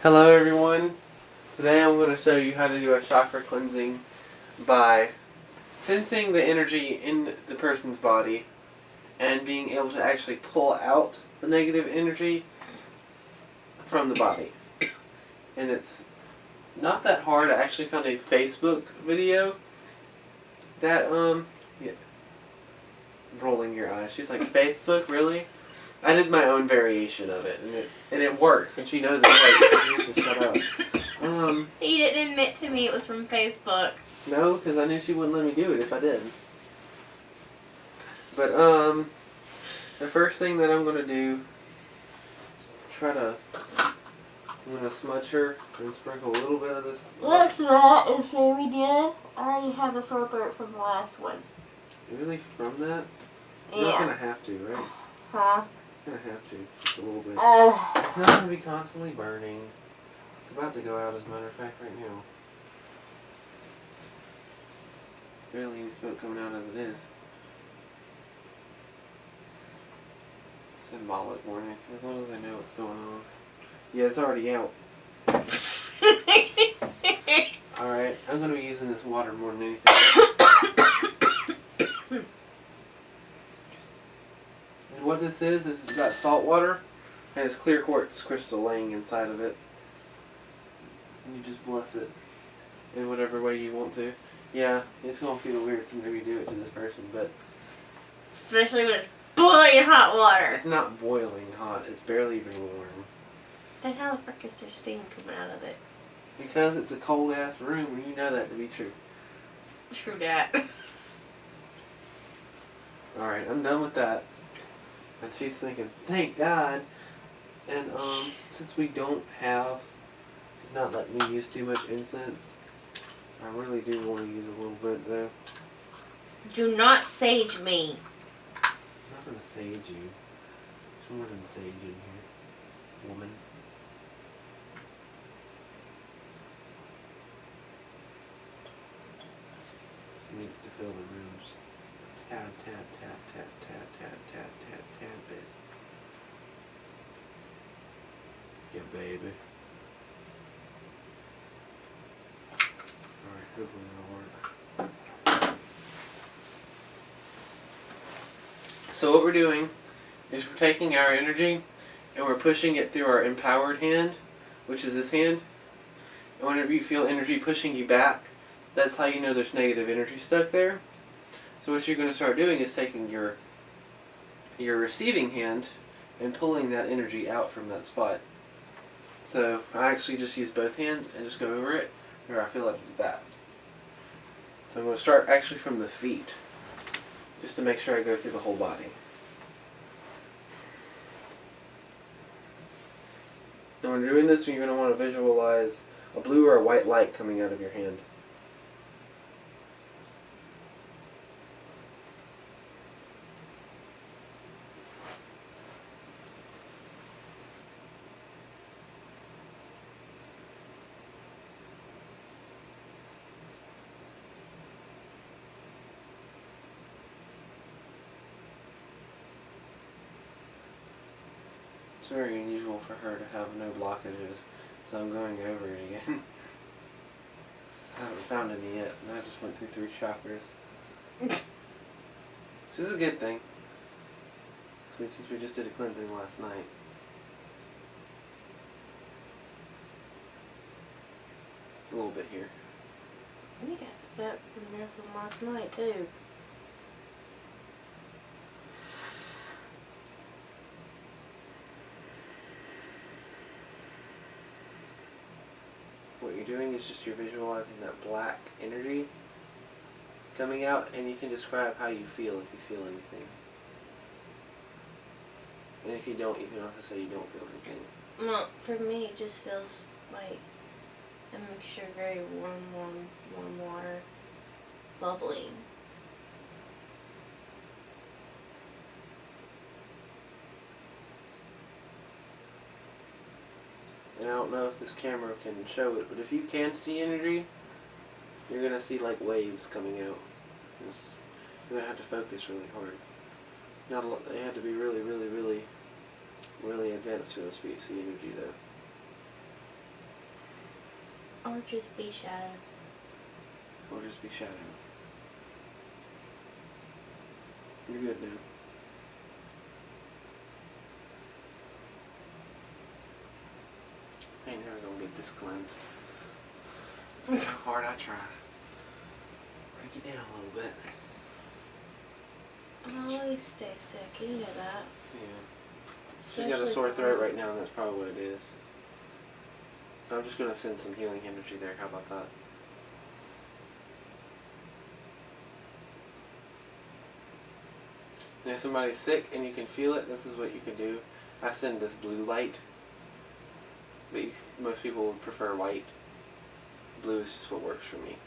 Hello everyone. Today I'm going to show you how to do a chakra cleansing by sensing the energy in the person's body and being able to actually pull out the negative energy from the body. And it's not that hard. I actually found a Facebook video that yeah, rolling your eyes. She's like, Facebook, really? I did my own variation of it, and it works, and she knows it works. She needs to shut up. He didn't admit to me it was from Facebook. No, because I knew she wouldn't let me do it if I did. But the first thing that I'm gonna do, I'm gonna smudge her and sprinkle a little bit of this. Let's not assume we did. I already have a sore throat from the last one. Really, from that? Yeah. You're not gonna have to, right? Huh? You're gonna have to, just a little bit. Uh, It's not gonna be constantly burning. It's about to go out, as a matter of fact, right now. Barely any smoke coming out as it is. Symbolic warning, as long as I know what's going on. Yeah, it's already out. Alright, I'm gonna be using this water more than anything. And what this is it's got salt water and it's clear quartz crystal laying inside of it. And you just bless it in whatever way you want to. Yeah, it's gonna feel weird to maybe do it to this person, but especially when it's boiling hot water. it's not boiling hot, it's barely even warm. Then how the frick is there steam coming out of it? Because it's a cold ass room and you know that to be true. True that. Alright, I'm done with that. And she's thinking, thank God. And since we don't have, she's not letting me use too much incense. I really do want to use a little bit though. Do not sage me. I'm not going to sage you. There's more than sage in here, woman. Just need to fill the rooms. Tab, tab, tab, tab, tab, tab, tab, tab, tab it. Yeah, baby. Alright, hopefully that'll work. So what we're doing is we're taking our energy and we're pushing it through our empowered hand, which is this hand. And whenever you feel energy pushing you back, that's how you know there's negative energy stuck there. So what you're going to start doing is taking your receiving hand and pulling that energy out from that spot. So I actually just use both hands and just go over it where I feel like that. So I'm going to start actually from the feet, just to make sure I go through the whole body. And when you're doing this, you're going to want to visualize a blue or a white light coming out of your hand. It's very unusual for her to have no blockages, so I'm going over it again. I haven't found any yet, and I just went through 3 chakras. Which is a good thing, since we just did a cleansing last night. It's a little bit here. You got that from there from last night too. What you're doing is just you're visualizing that black energy coming out, and you can describe how you feel if you feel anything. And if you don't, you can also say you don't feel anything. Well, for me it just feels like a mixture of very warm water bubbling. And I don't know if this camera can show it, but if you can see energy, you're going to see like waves coming out. You're going to have to focus really hard. Not a lot, they have to be really advanced to be able to see energy though. Or just be shadow. Or just be shadow. You're good now. I ain't never gonna get this cleansed. Look how hard I try. Break it down a little bit. I always stay sick, you know that. Yeah. She's got a sore throat right now, and that's probably what it is. So I'm just gonna send some healing energy there. How about that? And if somebody's sick and you can feel it, this is what you can do. I send this blue light, but most people would prefer white. Blue is just what works for me.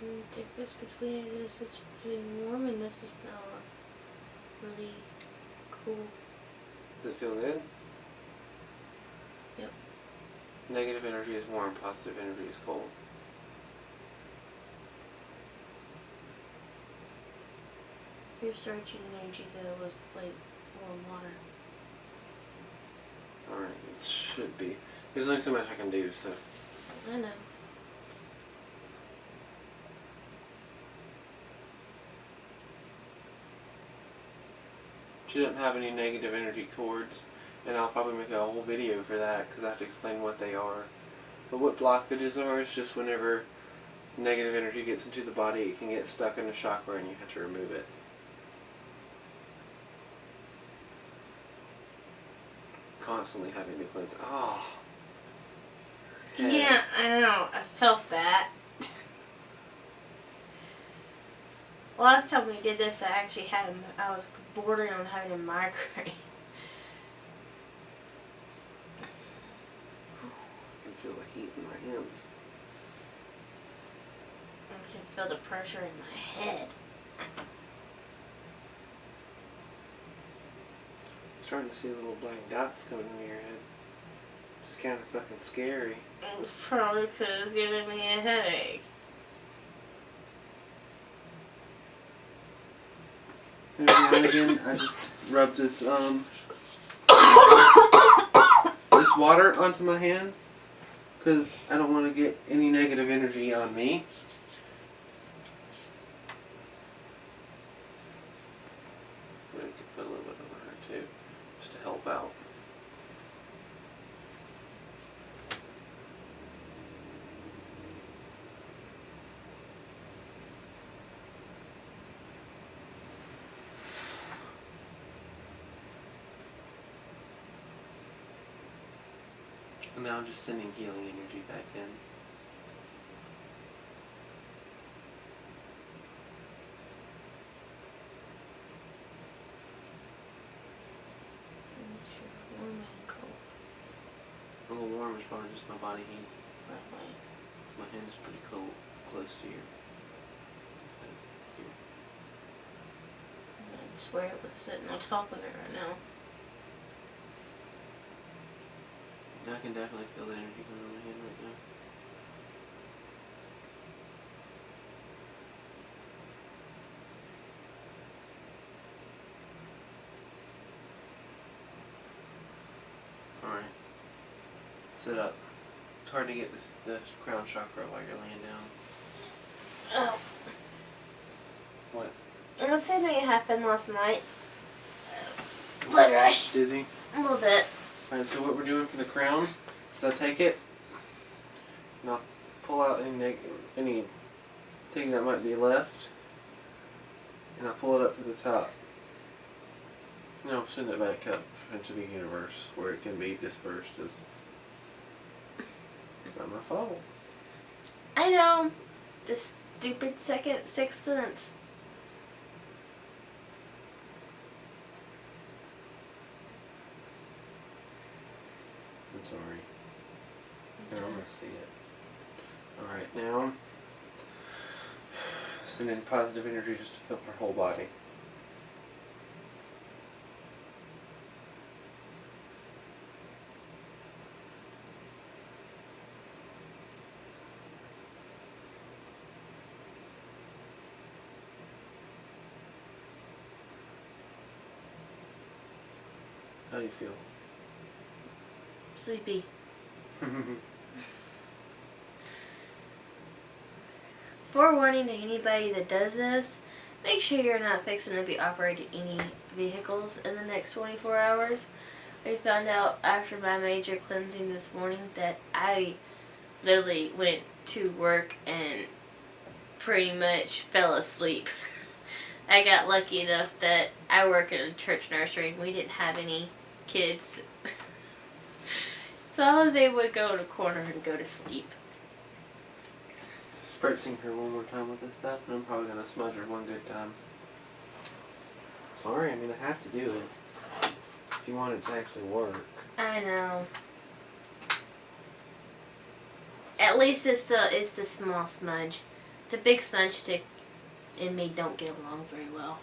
The difference between it is it's pretty warm and this is now really cool. Does it feel good? Yep. Negative energy is warm, positive energy is cold. Your searching energy though was like warm water. Alright, it should be. There's only so much I can do, so. I know. She doesn't have any negative energy cords, and I'll probably make a whole video for that because I have to explain what they are. But what blockages are is just whenever negative energy gets into the body, it can get stuck in a chakra and you have to remove it. Constantly having to cleanse. Oh. Yeah, I know. I felt that. Last time we did this, I actually had I was bordering on having a migraine. I can feel the heat in my hands. I can feel the pressure in my head. I'm starting to see little black dots coming into your head. It's kind of fucking scary. It's probably because it's giving me a headache. Every now and again, I just rub this this water onto my hands because I don't want to get any negative energy on me. I could put a little bit over her too, just to help out. And now I'm just sending healing energy back in. Warm and cold. A little warm is probably just my body heat. Probably. So my hand is pretty cold, close to you. I swear it was sitting on top of it right now. I can definitely feel the energy going on my hand right now. Alright. Sit up. It's hard to get the crown chakra while you're laying down. Oh. What? The same thing happened last night. Blood rush. Dizzy? A little bit. Alright, so what we're doing for the crown is I take it and I'll pull out anything that might be left and I'll pull it up to the top. And I'll send it back up into the universe where it can be dispersed as it's not my fault. I know. The stupid sixth sense. I'm sorry. Here, I'm gonna see it. Alright, now send in positive energy just to fill her whole body. How do you feel? Sleepy. Forewarning to anybody that does this, make sure you're not fixing to be operating any vehicles in the next 24 hours. I found out after my major cleansing this morning that I literally went to work and pretty much fell asleep. I got lucky enough that I work in a church nursery and we didn't have any kids. So I was able to go in a corner and go to sleep. Spritzing her one more time with this stuff, and I'm probably going to smudge her one good time. Sorry, I mean, I have to do it. If you want it to actually work. I know. At least it's the small smudge. The big smudge stick and me don't get along very well.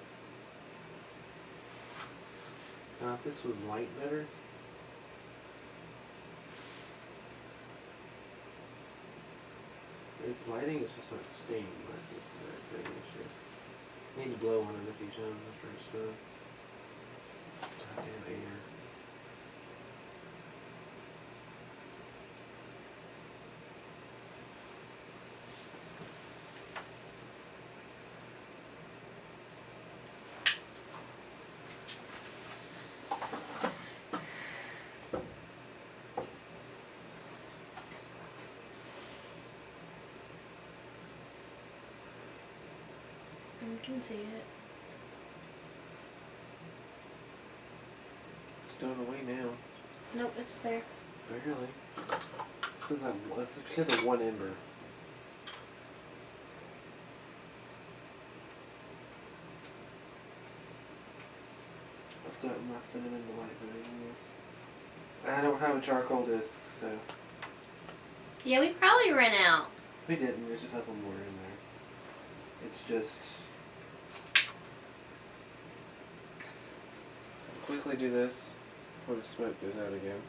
Now, if this was light better. It's lighting, it's just not steam. That's the thing issue. Need to blow on it a few times after it's done. Goddamn air. You can see it. It's going away now. Nope, it's there. Really? It's because of one ember. I've gotten my cinnamon delight in this. I don't have a charcoal disc, so. Yeah, we probably ran out. We didn't. There's a couple more in there. It's just. Quickly do this before the smoke goes out again.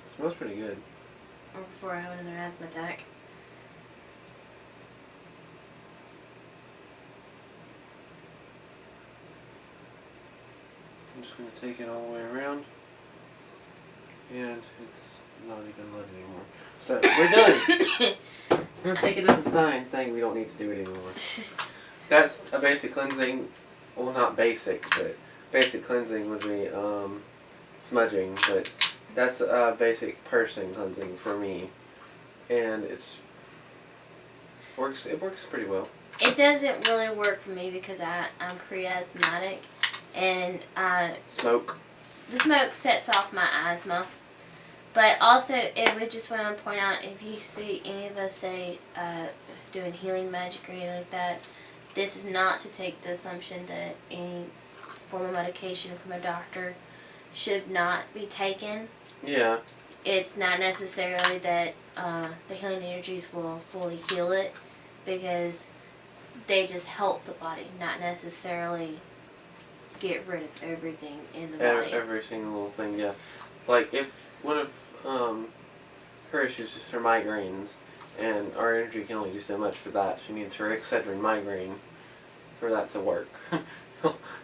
It smells pretty good. Or before I have another asthma attack. I'm just going to take it all the way around. And it's not even lit anymore. So, we're done! I'm going to take it as a sign saying we don't need to do it anymore. That's a basic cleansing. Well, not basic, but basic cleansing would be smudging. But that's a basic person cleansing for me. And it works pretty well. It doesn't really work for me because I'm pre-asthmatic. And Smoke. the smoke sets off my asthma. But also, it would just want to point out, if you see any of us say doing healing magic or anything like that, this is not to take the assumption that any form of medication from a doctor should not be taken. Yeah. It's not necessarily that the healing energies will fully heal it, because they just help the body, not necessarily get rid of everything in the body. Every single little thing, yeah. Like, if one of her issues is her migraines, and our energy can only do so much for that. She needs her Excedrin migraine for that to work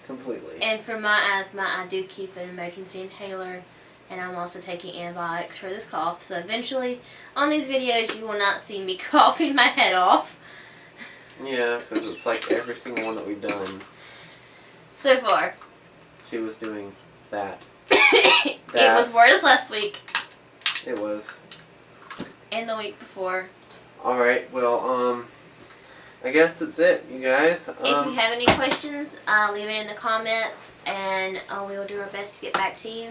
completely. And for my asthma, I do keep an emergency inhaler, and I'm also taking antibiotics for this cough. So eventually, on these videos, you will not see me coughing my head off. Yeah, because it's like every single one that we've done. So far. She was doing that. It was worse last week. It was. And the week before. Alright, well, I guess that's it, you guys. If you have any questions, leave it in the comments, and we will do our best to get back to you.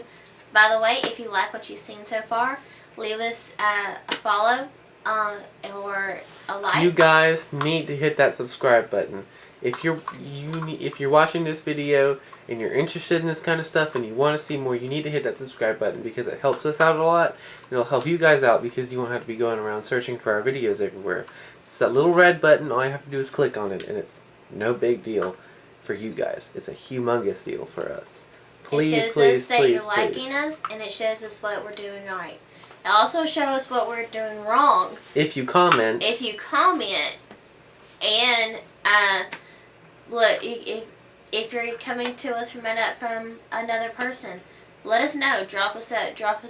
By the way, if you like what you've seen so far, leave us a follow or a like. You guys need to hit that subscribe button. If you're watching this video and you're interested in this kind of stuff and you want to see more, you need to hit that subscribe button, because it helps us out a lot. It'll help you guys out because you won't have to be going around searching for our videos everywhere. It's that little red button. All you have to do is click on it, and it's no big deal for you guys. It's a humongous deal for us. Please, it shows please, us that please, you're liking us, and it shows us what we're doing right. It also shows us what we're doing wrong. If you comment. If you comment, and look, if you're coming to us from another person, let us know. Drop us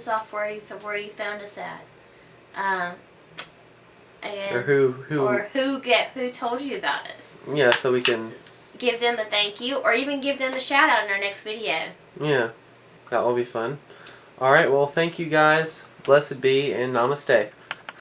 off where you found us at. And or who told you about us. Yeah, so we can give them a thank you, or even give them a shout out in our next video. Yeah, that will be fun. Alright, well, thank you guys. Blessed be, and namaste.